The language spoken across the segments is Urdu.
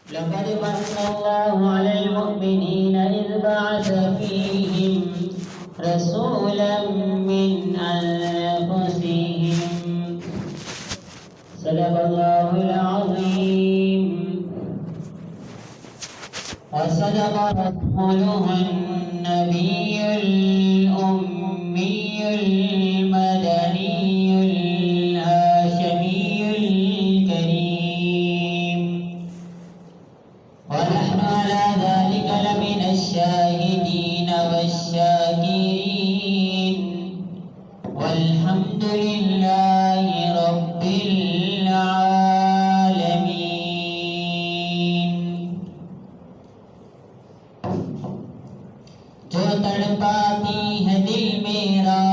لقد من الله على المؤمنين إذ بعث فيهم رسولا من أنفسهم صدق الله العظيم وصدق رسوله النبي الأمي المدني الهاشمي الكريم ونحن على ذلك لمن الشاهدين والشاكرين والحمد لله رب العالمين. جو تڑپاتی ہے دل میرا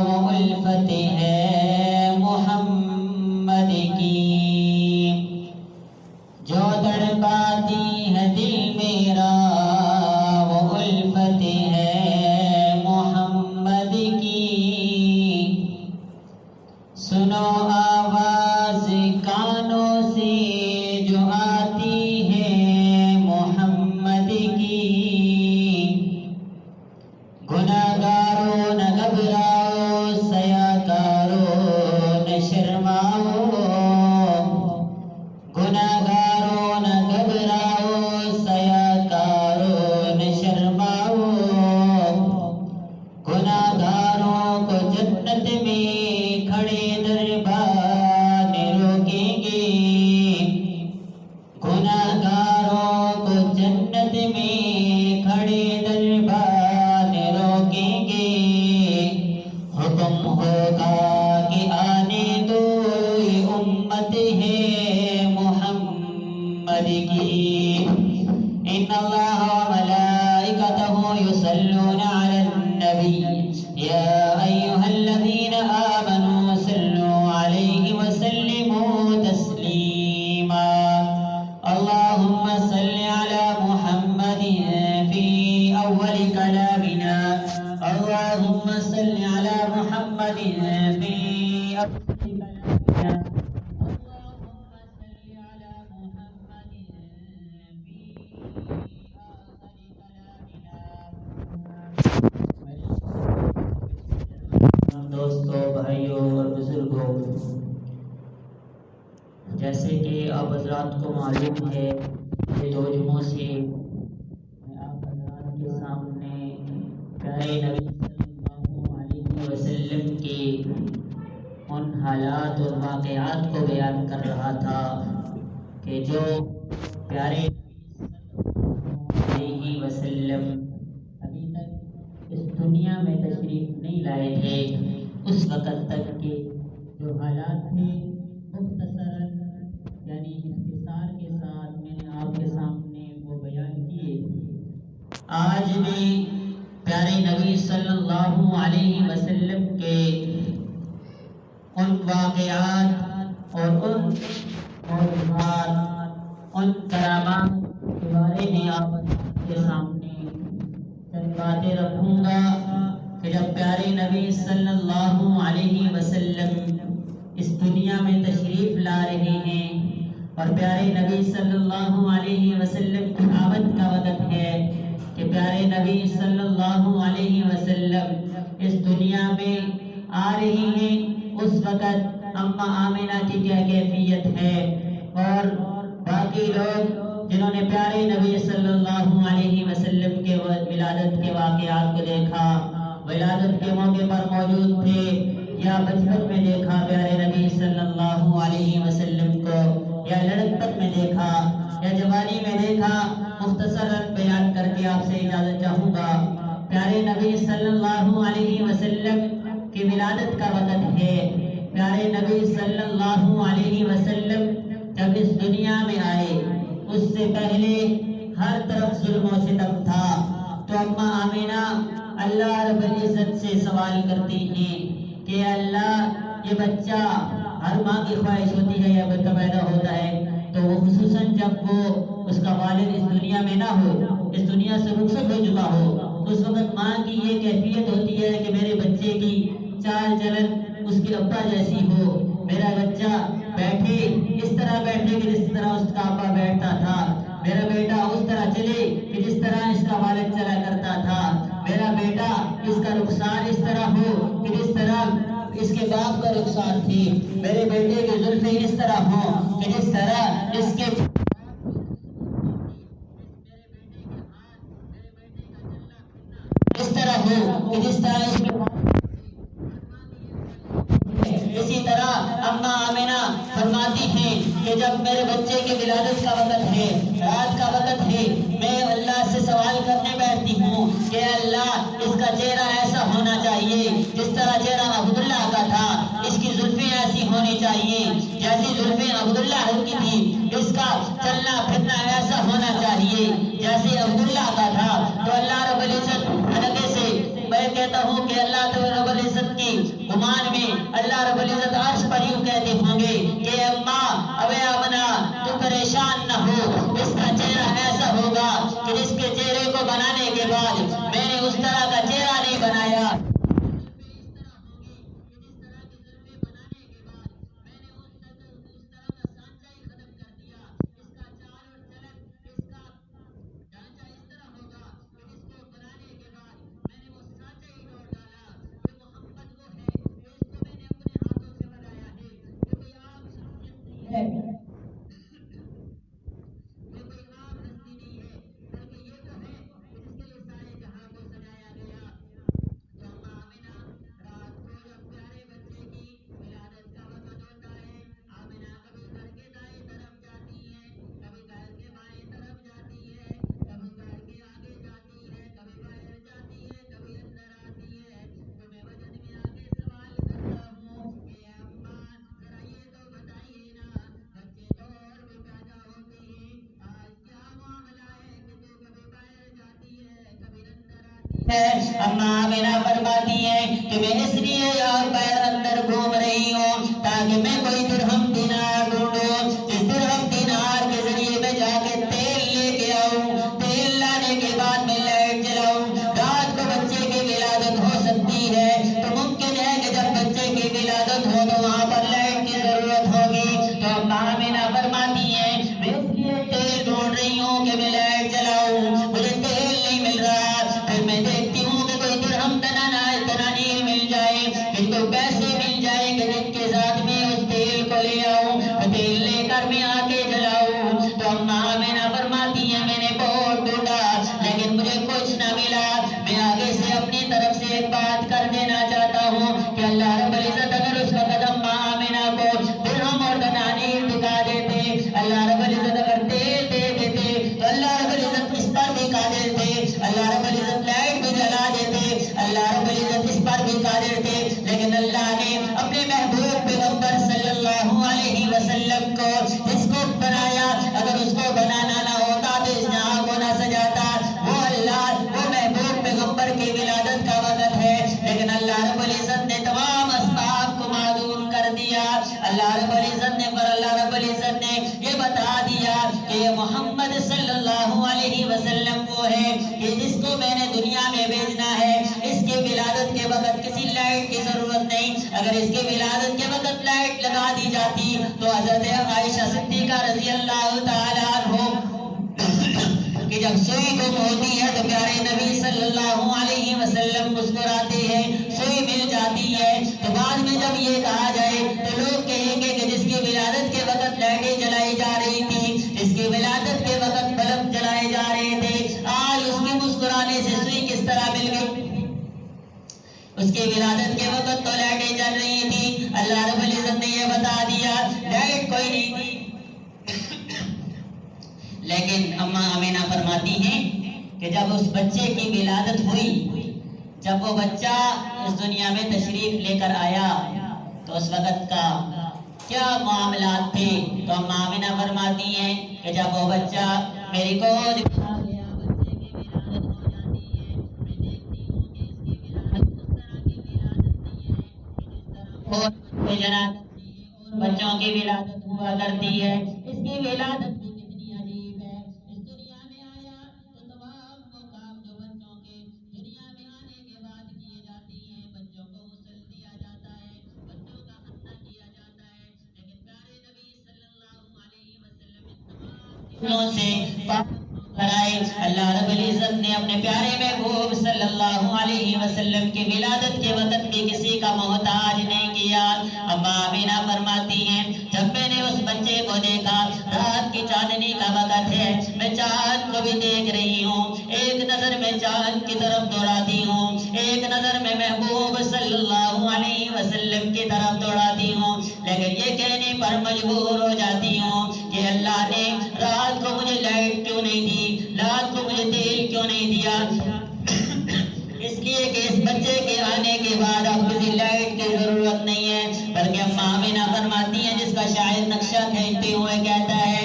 وہ الفت ہے محمد کی. جو تڑپاتی ہے دل میرا وہ الفت ہے محمد کی. سنو آواز کانوں سے جو آتی ہے محمد کی. گناہگاروں نہ گھبراؤ سیاکاروں نہ شرماؤ. گناہگاروں نہ گھبراؤ سیاکاروں نہ شرماؤ. گناہگاروں کو جنت میں کھڑے دربان روکیں گے. گناہگاروں کو جنت میں کھڑے دربان روکیں گے. حکم ہوگا کہ آنے دو یہ امت ہے محمد کی. ان اللہ وملائکتہ یصلون علی النبی یا ایھا الذین آمنوا صلوا علیہ وسلموا تسلیما. اللهم صل على محمد في أول كلامنا. اللهم صل على محمد في أول كلامنا. اللهم صل على محمد في آخر كلامنا. دوستوں، بھائیوں اور بزرگوں، جیسے کہ آپ حضرات کو معلوم ہے کہ 2 جمعوں سے میں آپ حضرات کے سامنے پیارے نبی صلی اللہ علیہ وسلم کے ان حالات اور واقعات کو بیان کر رہا تھا کہ جو پیارے نبی صلی اللہ علیہ وسلم ابھی تک اس دنیا میں تشریف نہیں لائے تھے، اس وقت تک کے جو حالات تھے مختصراً یعنی اختصار کے ساتھ میں نے آپ کے سامنے وہ بیان کیے. آج بھی پیارے نبی صلی اللہ علیہ وسلم کے ان واقعات اور ان موضوعات، ان کرامات کے بارے میں آپ کے سامنے چند باتیں رکھوں گا کہ جب پیارے نبی صلی اللہ علیہ وسلم اس دنیا میں تشریف لا رہے ہیں اور پیارے نبی صلی اللہ علیہ وسلم کی آمد کا وقت ہے کہ پیارے نبی صلی اللہ علیہ وسلم اس دنیا میں آ رہی ہیں، اس وقت اماں آمنہ کی کیا کیفیت ہے اور باقی لوگ جنہوں نے پیارے نبی صلی اللہ علیہ وسلم کے ولادت کے واقعات کو دیکھا، ولادت کے موقع پر موجود تھے یا بچپن میں دیکھا پیارے نبی صلی اللہ علیہ وسلم کو، یا لڑکپن میں دیکھا یا جوانی میں دیکھا، مختصراً بیان کر کے آپ سے اجازت چاہوں گا. پیارے نبی صلی اللہ علیہ وسلم کی ولادت کا وقت ہے. پیارے نبی صلی اللہ علیہ وسلم جب اس دنیا میں آئے، اس سے پہلے ہر طرف ظلم و ستم تھا. تو اماں آمنہ اللہ رب العزت سے سوال کرتی ہیں کہ اللہ، یہ بچہ ہر ماں کی خواہش ہوتی ہے یا بچہ پیدا ہوتا ہے تو وہ خصوصاً جب وہ اس کا والد اس دنیا میں نہ ہو، اس دنیا سے رخصت ہو چکا ہو، اس وقت ماں کی یہ کیفیت ہوتی ہے کہ میرے بچے کی چال چلن اس کے ابا جیسی ہو، میرا بچہ بیٹھے اس طرح بیٹھے کہ جس طرح اس کا ابا بیٹھتا تھا، میرا بیٹا اس طرح چلے کہ جس طرح اس کا والد چلا کرتا تھا، میرا بیٹا اس کا رخسار اس طرح ہو کہ جس طرح اس کے باپ کا رخسار تھی، میرے بیٹے کی زلفیں اس طرح ہوں کہ جس طرح اس کے اس طرح ہو کہ جس طرح اس کے اسی طرح اماں آمینہ فرماتی ہیں کہ جب میرے بچے کی ولادت کا وقت ہے، رات کا وقت ہے، میں اللہ سے سوال کرنے بیٹھتی ہوں کہ اللہ اس کا چہرہ ایسا ہونا چاہیے جس طرح چہرہ عبداللہ کا تھا، اس کی زلفیں ایسی ہونی چاہیے جیسی زلفیں عبداللہ کی تھی، اس کا چلنا پھرنا ایسا ہونا چاہیے جیسے عبداللہ کا تھا۔ تو اللہ رب العزت حلقے سے میں کہتا ہوں کہ اللہ رب العزت کی گمان میں اللہ رب العزت عرش پر یوں کہتے ہوں گے کہ اماں اوے آمنہ تو پریشان نہ ہو، اس کا چہرہ ایسا ہوگا کہ جس کے چہرے کو بنانے کے بعد میں نے اس طرح کا چہرہ نہیں بنایا، اماں آمینہ فرماتی ہیں کہ میں اس لیے اور پیر اندر گھوم رہی ہوں تاکہ میں کوئی درہم دینار ڈھونڈوں، جس درہم دینار کے ذریعے میں جا کے تیل لے کے آؤں، تیل لانے کے بعد میں لائٹ جلاؤں۔ رات کو بچے کی ولادت ہو سکتی ہے تو ممکن ہے کہ جب بچے کی ولادت ہو تو وہاں پر لائٹ کی ضرورت ہوگی، تو اماں آمینہ فرماتی ہیں میں اس لیے تیل ڈھونڈ رہی ہوں کہ میں لائٹ جلاؤں، مجھے تیل نہیں مل رہا، پھر میں دیکھتی ہوں کہ کوئی درہم دنانیر مل جائے، جن کو پیسے مل جائیں گے جن کے ساتھ میں اس تیل کو لے آؤں، تیل لے کر میں آ کے جلاؤں۔ تو اماں آمینہ فرماتی ہیں میں نے بہت ڈھونڈا لیکن مجھے کچھ نہ ملا۔ میں آگے سے اپنی طرف سے ایک بات کر دینا چاہتا ہوں کہ اللہ رب العزت اگر اس وقت اماں آمینہ کو درہم اور دنانیر دکھا دیتے، اللہ رب العزت اگر تیل دے دیتے تو اللہ رب العزت اس پر بھی قادر تھے، اللہ رب العزت لائٹ بھی جلا دیتے، اللہ رب العزت اس پر بھی قادر تھے، لیکن اللہ نے اپنے محبوب پیغمبر صلی اللہ علیہ وسلم کو جس کو بنایا، اگر اس کو بنانا نہ ہوتا تو اس جہاں کو نہ سجاتا۔ وہ اللہ وہ محبوب پیغمبر کی ولادت کا وقت ہے، لیکن اللہ رب العزت نے تمام اسباب کو معدوم کر دیا۔ اللہ رب العزت نے یہ بتا دیا کہ یہ محمد صلی اللہ علیہ وسلم وہ ہے کہ جس کو میں نے دنیا میں بھیجنا ہے، اس کی ولادت کے وقت کسی لائٹ کی ضرورت نہیں۔ اگر اس کی ولادت کے وقت لائٹ لگا دی جاتی تو حضرت عائشہ صدیقہ رضی اللہ تعالیٰ عنہ کہ جب سوئی گم ہوتی ہے تو پیارے نبی صلی اللہ علیہ وسلم مسکراتے ہیں، سوئی مل جاتی ہے تو بعد میں جب یہ کہا جائے تو لوگ کہیں گے کہ جس کی ولادت کے وقت لائٹیں جلائی جا رہی تھی، جس کی ولادت کے وقت بلب جلائے جا رہے تھے، آج اس کے مسکرانے سے سوئی کس طرح مل گئی؟ اس کی ولادت کے وقت تو لائٹیں جل رہی تھی۔ اللہ رب العزت نے یہ بتا دیا لائٹ کوئی نہیں تھی، لیکن اماں آمینہ فرماتی ہیں کہ جب اس بچے کی ولادت ہوئی، جب وہ بچہ اس دنیا میں تشریف لے کر آیا تو اس وقت کا کیا معاملات تھے؟ تو اماں آمینہ فرماتی ہیں کہ جب وہ بچہ میری گود میں آ گیا، بچے کی ولادت ہو جاتی ہے، میں دیکھتی ہوں کہ اس کی ولادت اس طرح کی ولادت نہیں ہے کہ جس طرح اور بچے جنات اور بچوں کی ولادت ہوا کرتی ہے۔ اس کی ولادت بھی کتنی عجیب ہے، اس دنیا میں آیا تو تمام وہ کام جو بچوں کے دنیا میں آنے کے بعد کیے جاتی ہیں، بچوں کو غسل دیا جاتا ہے، بچوں کا ختنہ کیا جاتا ہے، لیکن پیارے نبی صلی اللہ علیہ وسلم ان تمام سے کرائے۔ اللہ رب العزت نے اپنے پیارے محبوب صلی اللہ علیہ وسلم کی ولادت کے وقت بھی کسی کا محتاج نہیں کیا۔ اما آمینہ فرماتی ہیں جب میں نے اس بچے کو دیکھا، رات کی چاندنی کا وقت ہے، میں چاند کو بھی دیکھ رہی ہوں، ایک نظر میں چاند کی طرف دوڑاتی ہوں، ایک نظر میں محبوب صلی اللہ علیہ وسلم کی طرف دوڑاتی ہوں، لیکن یہ کہنے پر مجبور ہو جاتی ہوں کہ اللہ نے رات کو مجھے لائٹ کیوں نہیں دی، رات کو مجھے تیل کیوں نہیں دیا؟ اس لیے کہ اس بچے کے آنے کے بعد اب کسی لائٹ کی ضرورت نہیں ہے، بلکہ اما آمینہ فرماتی ہیں جس کا شاعر نقشہ کھینچتے ہوئے کہتا ہے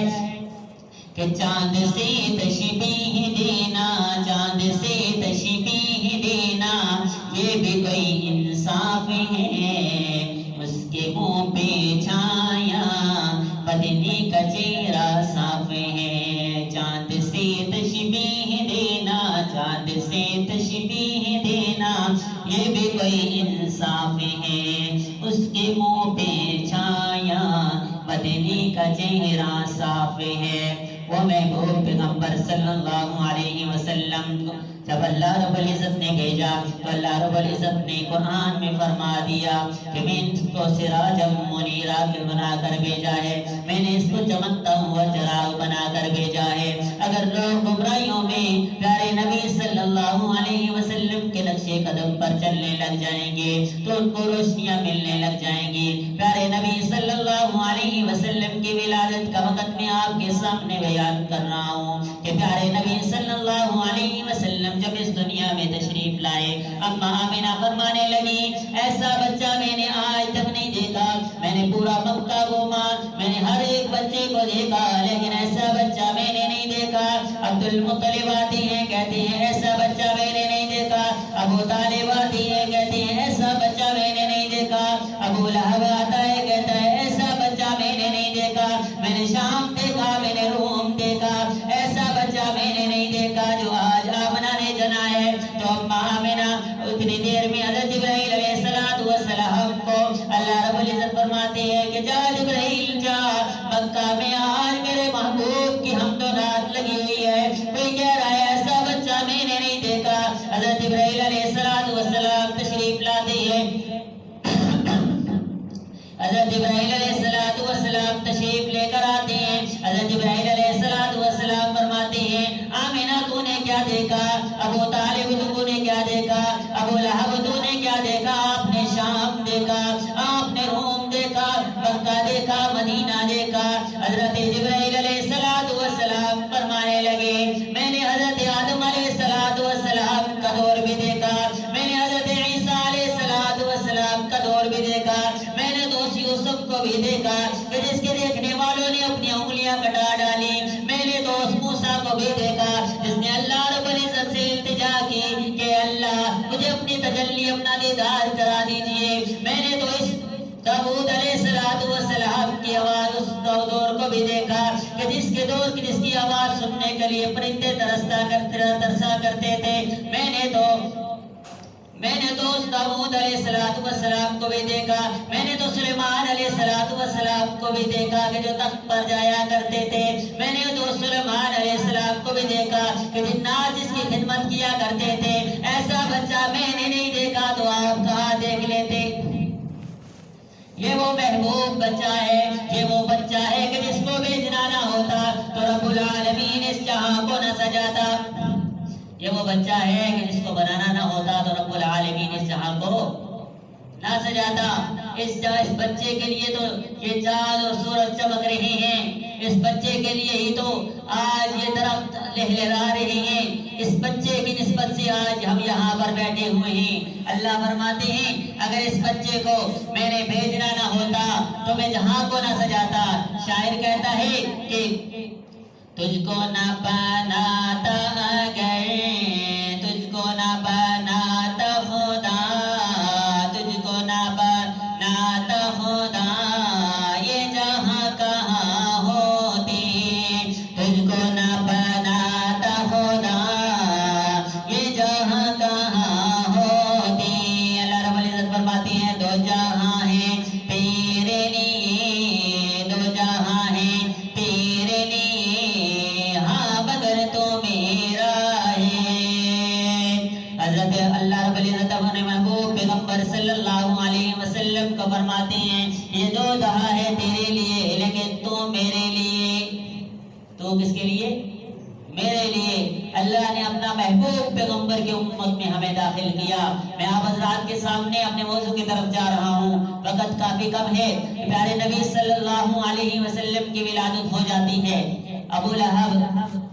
کہ چاند سے تشبیہ دینا، چاند سے تشبیہ دینا، یہ بھی کوئی انصاف ہے، اس کے منہ پہ چھایا بدنی کا چہرہ صاف ہے، چاند سے تشبیہ دینا، چاند سے تشبیہ دینا، یہ بھی کوئی انصاف ہے، اس کے منہ پہ چھایا بدنی کا چہرہ صاف ہے۔ وہ محبوب پیغمبر صلی اللہ علیہ وسلم کو جب اللہ رب العزت نے بھیجا تو اللہ رب العزت نے قرآن میں فرما دیا کہ میں اس کو سراجا منیرا بنا کر بھیجا ہے، میں نے اس کو چمکتا ہوا چراغ بنا کر بھیجا ہے۔ اگر لوگ گمراہیوں میں پیارے نبی صلی اللہ علیہ وسلم کے نقشے قدم پر چلنے لگ جائیں گے تو ان کو روشنیاں ملنے لگ جائیں گی۔ پیارے نبی صلی اللہ علیہ وسلم کی ولادت کا وقت میں آپ کے سامنے بیان کر رہا ہوں کہ پیارے نبی صلی اللہ علیہ وسلم جب اس دنیا میں تشریف لائے، اما آمینہ فرمانے لگی ایسا بچہ میں نے آج تک نہیں دیکھا، میں نے پورا مکہ گھوما، میں نے ہر ایک بچے کو دیکھا، لیکن ایسا بچہ میں نے نہیں دیکھا۔ عبد المطلب آتی ہیں کہتے ہیں ایسا بچہ میں نے نہیں دیکھا، ابو طالب آتی ہے کہتے ہیں ایسا بچہ میں نے نہیں دیکھا، ابو لہب آتا ہے کہتا ہے ایسا بچہ میں نے نہیں دیکھا، میں نے شام دیکھا، میں نے روم دیکھا، ایسا بچہ میں نے نہیں دیکھا جو آج آمنہ نے جنا ہے۔ تو اما آمنہ اتنی دیر میں حضرت جبرائیل علیہ السلام کو اللہ رب العزت فرماتے ہیں کہ جا جبرائیل جا، مکہ میں آج میرے محبوب کی حمد و نعت لگی ہوئی ہے، کوئی کہہ رہا ہے ایسا بچہ میں نے نہیں دیکھا۔ حضرت جبرائیل علیہ السلام تشریف لاتے ہیں، حضرت جبرائیل علیہ السلام تشریف لے کر آتے ہیں۔ حضرت جبرائیل علیہ السلام فرماتے ہیں آمینہ تو نے کیا دیکھا، ابو طالب تو نے کیا دیکھا، ابو لہب تو نے کیا دیکھا؟ آپ نے شام دیکھا، آپ نے روم دیکھا، مکہ دیکھا، مدینہ دیکھا۔ حضرت جبرائیل علیہ السلام فرمانے لگے میں نے حضرت آدم علیہ السلام کا دور بھی دیکھا، میں نے حضرت عیسیٰ علیہ السلام کا دور بھی دیکھا، میں نے دوست یوسف کو بھی دیکھا کہ جس کے دیکھنے والوں نے اپنی انگلیاں کٹا ڈالی، میں نے دوست موسیٰ کو بھی دیکھا جس نے اللہ رب العزت سے التجا کی کہ اللہ مجھے اپنی تجلی اپنا دیدار کرا دیجئے، میں نے تو اس داؤد علیہ السلام کی آواز اس دور کو بھی دیکھا کہ جس کی آواز سننے کے لیے پرندے ترسا کرتے تھے، میں نے تو اس داؤد علیہ السلام کو بھی دیکھا، میں نے تو سلیمان علیہ السلام کو بھی دیکھا کہ جو تخت پر جایا کرتے تھے، میں نے تو سلیمان علیہ السلام کو بھی دیکھا کہ جنات جس کی خدمت کیا کرتے تھے۔ ایسا بچہ میں نے نہیں دیکھا تو آپ کہاں دیکھ لیتے؟ یہ وہ محبوب بچہ ہے، یہ وہ بچہ ہے کہ جس کو بھیجنا نہ ہوتا تو رب العالمین اس جہاں کو نہ سجاتا، یہ وہ بچہ ہے کہ جس کو بنانا نہ ہوتا تو رب العالمین اس جہاں کو نہ سجاتا۔ اس بچے کے لیے تو یہ چاند اور سورج چمک رہے ہیں، اس بچے کے لیے ہی تو آج یہ درخت لہلہا رہے ہیں، اس بچے کی نسبت سے آج ہم یہاں پر بیٹھے ہوئے ہیں۔ اللہ فرماتے ہیں اگر اس بچے کو میں نے بھیجنا نہ ہوتا تو میں جہاں کو نہ سجاتا۔ شاعر کہتا ہے کہ تجھ کو نہ بناتا اگر، تجھ کو نہ بناتا خدا، تجھ کو نہ بناتا خدا، یہ جہاں کہاں ہوتے، تجھ کو نہ بناتا خدا، یہ جہاں کہاں ہوتے۔ اللہ رب العزت فرماتے ہیں دو جہاں ہیں تیرے لیے، دو جہاں ہیں تیرے لیے، وہ کس کے لیے؟ میرے لیے۔ اللہ نے اپنا محبوب پیغمبر کی امت میں ہمیں داخل کیا۔ میں آپ حضرات کے سامنے اپنے موضوع کی طرف جا رہا ہوں، وقت کافی کم ہے۔ پیارے نبی صلی اللہ علیہ وسلم کی ولادت ہو جاتی ہے۔ ابو لہب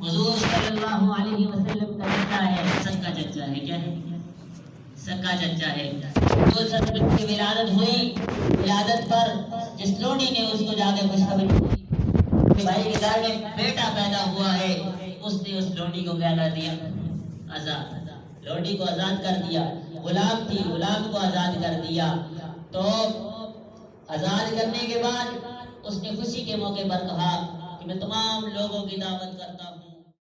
حضور صلی اللہ علیہ وسلم کا چچا ہے، سکا چچا ہے، کیا ہے؟ سکا چچا ہے۔ حضور صلی اللہ علیہ وسلم کی ولادت ہوئی، ولادت پر جس لوڈی نے اس کو جا کے خوشخبری دی کہ بھائی کے گھر میں بیٹا پیدا ہوا ہے، اس نے اس لوڈی کو کیا کر دیا؟ آزاد۔ لوڈی کو آزاد کر دیا۔ غلام تھی، غلام کو آزاد کر دیا۔ تو آزاد کرنے کے بعد اس نے خوشی کے موقع پر کہا کہ میں تمام لوگوں کی دعوت کرتا ہوں